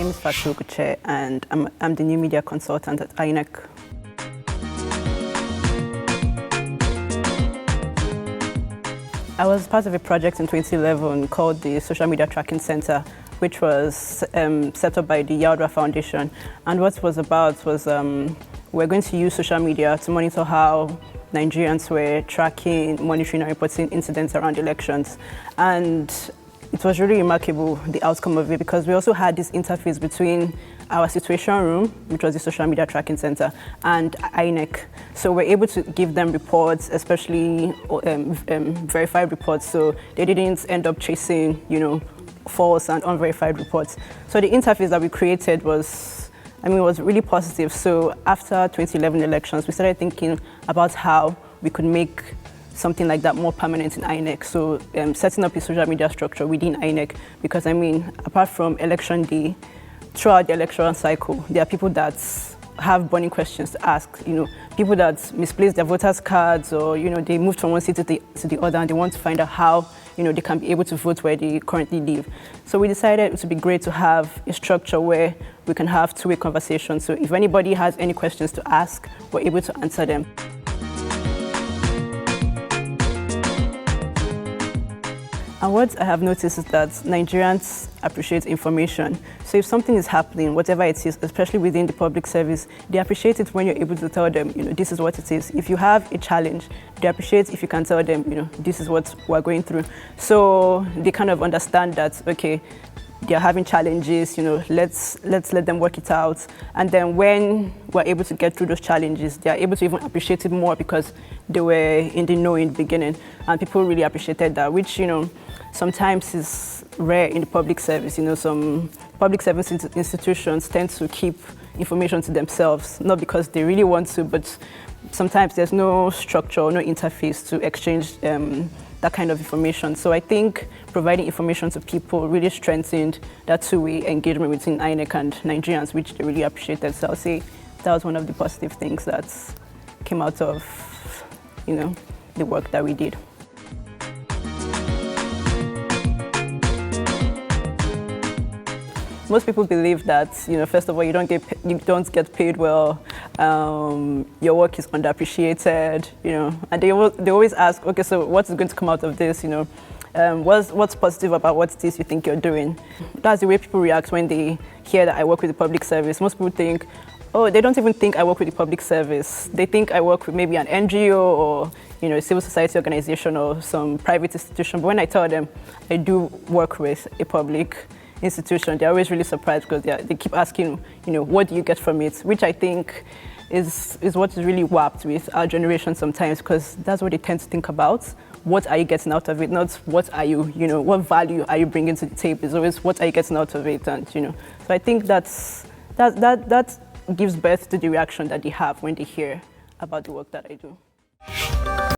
name is Fatou Kuche, and I'm the new media consultant at MEC. I was part of a project in 2011 called the Social Media Tracking Center, which was set up by the Yaudra Foundation. And what it was about was we're going to use social media to monitor how Nigerians were tracking, monitoring and reporting incidents around elections. And it was really remarkable, the outcome of it, because we also had this interface between our situation room, which was the Social Media Tracking Center, and MEC. So we're able to give them reports, especially verified reports, so they didn't end up chasing, false and unverified reports. So the interface that we created was really positive. So after 2011 elections, we started thinking about how we could make something like that more permanent in MEC. So setting up a social media structure within MEC, because apart from election day, throughout the election cycle, there are people that have burning questions to ask. People that misplaced their voters' cards, or they moved from one city to the other, and they want to find out how they can be able to vote where they currently live. So we decided it would be great to have a structure where we can have two-way conversations. So if anybody has any questions to ask, we're able to answer them. And what I have noticed is that Nigerians appreciate information. So if something is happening, whatever it is, especially within the public service, they appreciate it when you're able to tell them, this is what it is. If you have a challenge, they appreciate if you can tell them, this is what we're going through. So they kind of understand that, okay, they're having challenges, let's let them work it out. And then when we're able to get through those challenges, they're able to even appreciate it more because they were in the know in the beginning. And people really appreciated that, which, sometimes is rare in the public service. Some public service institutions tend to keep information to themselves, not because they really want to, but sometimes there's no structure or no interface to exchange that kind of information. So I think providing information to people really strengthened that two-way engagement between MEC and Nigerians, which they really appreciated. So I'll say that was one of the positive things that came out of, the work that we did. Most people believe that, first of all, you don't get paid well, your work is underappreciated, and they always ask, okay, so what is going to come out of this, what's positive about what it is you think you're doing? That's the way people react when they hear that I work with the public service. Most people think, oh, they don't even think I work with the public service. They think I work with maybe an NGO or, a civil society organization or some private institution. But when I tell them I do work with a public institution, they're always really surprised because they keep asking, what do you get from it? Which I think is what is really warped with our generation sometimes, because that's what they tend to think about. What are you getting out of it? Not what are you, what value are you bringing to the table? It's always what are you getting out of it, and so I think that gives birth to the reaction that they have when they hear about the work that I do.